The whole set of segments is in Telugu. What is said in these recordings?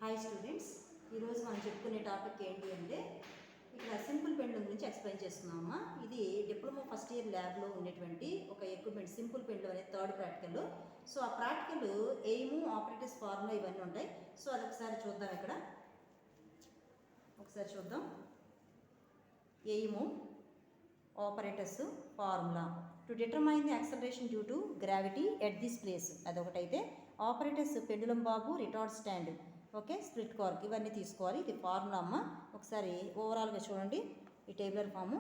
హాయ్ స్టూడెంట్స్, ఈరోజు మనం చెప్పుకునే టాపిక్ ఏంటి అంటే ఇక్కడ సింపుల్ పెండ్యూలం గురించి ఎక్స్ప్లెయిన్ చేస్తున్నామా. ఇది డిప్లొమా ఫస్ట్ ఇయర్ ల్యాబ్లో ఉండేటువంటి ఒక ఎక్విప్మెంట్ సింపుల్ పెండ్యూలం అనేది థర్డ్ ప్రాక్టికల్. సో ఆ ప్రాక్టికల్ ఎయిము, ఆపరేటర్స్, ఫార్ములా ఇవన్నీ ఉంటాయి. సో అది ఒకసారి చూద్దాం. ఇక్కడ ఒకసారి చూద్దాం. Aim, operators, formula to determine the acceleration due to gravity at this place అదొకటైతే, ఆపరేటర్స్ పెండులం బాబు, retort stand, okay, split cork ఇవన్నీ తీసుకోవాలి. ఇది ఫార్ములా అమ్మ. ఒకసారి ఓవరాల్గా చూడండి. ఈ tabular form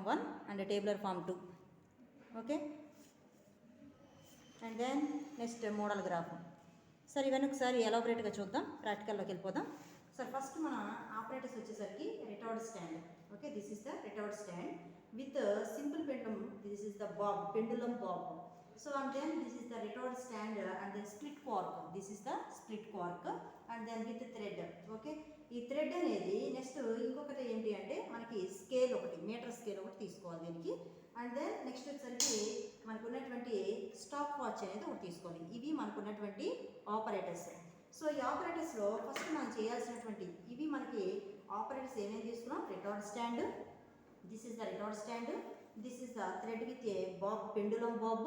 1 and tabular form 2, okay. And then next model graph. సరే ఇవన్నీ ఒకసారి ఎలాబరేట్గా చూద్దాం. ప్రాక్టికల్లోకి వెళ్ళిపోదాం. సరే ఫస్ట్ మన ఆపరేటర్స్ వచ్చేసరికి retard stand, okay. This is the retard stand with simple pendulum. This is the Bob, pendulum Bob. So and then this is the retard stand and then split cork. This is the split cork and then with the thread, okay. ఈ థ్రెడ్ అనేది నెక్స్ట్ ఇంకొకటి ఏంటి అంటే మనకి స్కేల్ ఒకటి, మీటర్ స్కేల్ ఒకటి తీసుకోవాలి దీనికి. అండ్ దెన్ నెక్స్ట్ వచ్చేసరికి మనకు ఉన్నటువంటి స్టాప్ వాచ్ అనేది ఒకటి తీసుకోవాలి. ఇవి మనకు ఉన్నటువంటి ఆపరేటర్స్. సో ఈ ఆపరేటర్స్లో ఫస్ట్ మనం చేయాల్సినటువంటి ఇవి మనకి ఆపరేటర్స్ ఏమేమి తీసుకున్నాం. Retard stand, this is the retard stand, this is the thread with a bob, pendulum bob,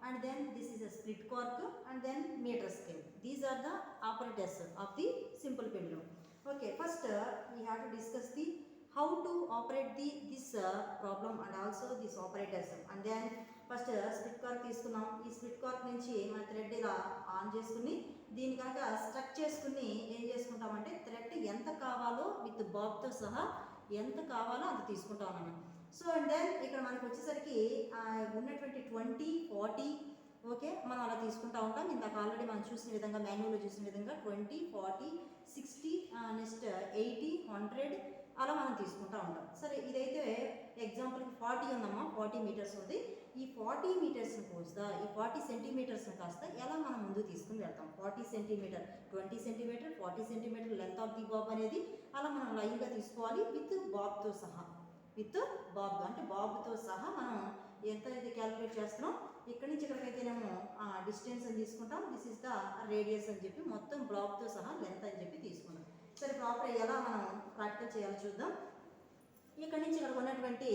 and then this is a split cork and then meter scale. These are the operators of the simple pendulum. Okay, first we have to discuss the how to operate this problem and also this operators. And then first split cork తీసుకున్నాం. ఈ స్ప్లిట్ కార్క్ నుంచి మన థ్రెడ్ ఇలా ఆన్ చేసుకుని దీని కనుక స్ట్రక్ చేసుకుని ఏం చేసుకుంటామంటే థ్రెడ్ ఎంత కావాలో విత్ బాబ్తో సహా ఎంత కావాలో అంత తీసుకుంటాం అన్నమాట. సో అండ్ దెన్ ఇక్కడ మనకు వచ్చేసరికి ఉన్నటువంటి 20, 40, ఓకే, మనం అలా తీసుకుంటూ ఉంటాం. ఇందాక ఆల్రెడీ మనం చూసిన విధంగా మాన్యువల్లో చూసిన విధంగా 20, 40, 60, నెక్స్ట్ 80, 100 అలా మనం తీసుకుంటూ ఉంటాం. సరే ఇదైతే ఎగ్జాంపుల్కి 40 ఉందమ్మా, 40 మీటర్స్ ఉంది. ఈ 40 మీటర్స్ని కోస్తా ఈ 40 సెంటీమీటర్స్ని కాస్త ఎలా మనం ముందు తీసుకుని వెళ్తాం. 40 centimetre, 20 centimetre, 40 centimetre length of the bob అనేది అలా మనం లైన్గా తీసుకోవాలి విత్ బాబ్తో సహా. విత్ బాబ్ అంటే బాబ్తో సహా మనం ఎంత అయితే క్యాలిక్యులేట్ చేస్తున్నాం. ఇక్కడి నుంచి ఇక్కడికైతేనేమో డిస్టెన్స్ అని తీసుకుంటాం. దిస్ ఇస్ ద రేడియస్ అని చెప్పి మొత్తం బాబ్తో సహా లెంత్ అని చెప్పి తీసుకుంటాం. సరే ప్రాపర్ ఎలా మనం ప్రాక్టికల్ చేయాలో చూద్దాం. ఇక్కడి నుంచి ఇక్కడికి ఉన్నటువంటి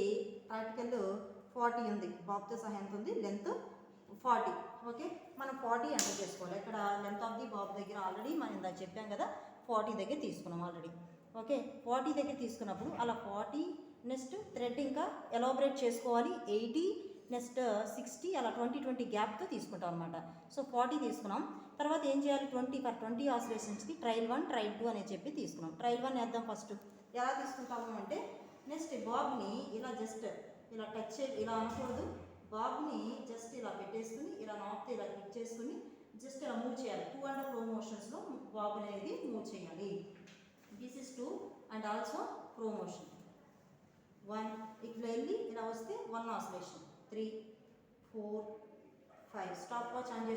ప్రాక్టికల్ 40 ఉంది. బాబ్తో సహా ఎంత ఉంది, లెంత్ 40, ఓకే. మనం 40 ఎంటర్ చేసుకోవాలి. ఇక్కడ లెంత్ ఆఫ్ ది బాబ్ దగ్గర ఆల్రెడీ మనం ఇందాక చెప్పాం కదా, 40 దగ్గర తీసుకున్నాం ఆల్రెడీ, ఓకే. 40 దగ్గర తీసుకున్నప్పుడు అలా 40 నెక్స్ట్ థ్రెడ్ ఇంకా ఎలాబరేట్ చేసుకోవాలి. 80 నెక్స్ట్ 60 అలా 20 గ్యాప్తో తీసుకుంటాం అనమాట. సో 40 తీసుకున్నాం. తర్వాత ఏం చేయాలి, 20 ఆసిలేషన్స్కి ట్రయల్ 1, ట్రయల్ 2 అని చెప్పి తీసుకున్నాం. ట్రయల్ 1 వేద్దాం. ఫస్ట్ ఎలా తీసుకుంటాము అంటే నెక్స్ట్ బాబ్ని ఇలా జస్ట్ ఇలా టచ్ ఇలా అనకూడదు. బాబ్ని జస్ట్ ఇలా పెట్టేసుకుని ఇలా నాప్తో ఇలా క్లిక్ చేసుకుని జస్ట్ ఇలా మూవ్ చేయాలి. 2 అండ్ ఫ్లో మోషన్స్లో బాబ్ అనేది మూవ్ చేయాలి. This is 2 and also flow motion. 1 ఇట్లా వెళ్ళి ఇలా వస్తే 1 ఆసిలేషన్, 3, 4, 5 స్టాప్ వాచ్ ఆన్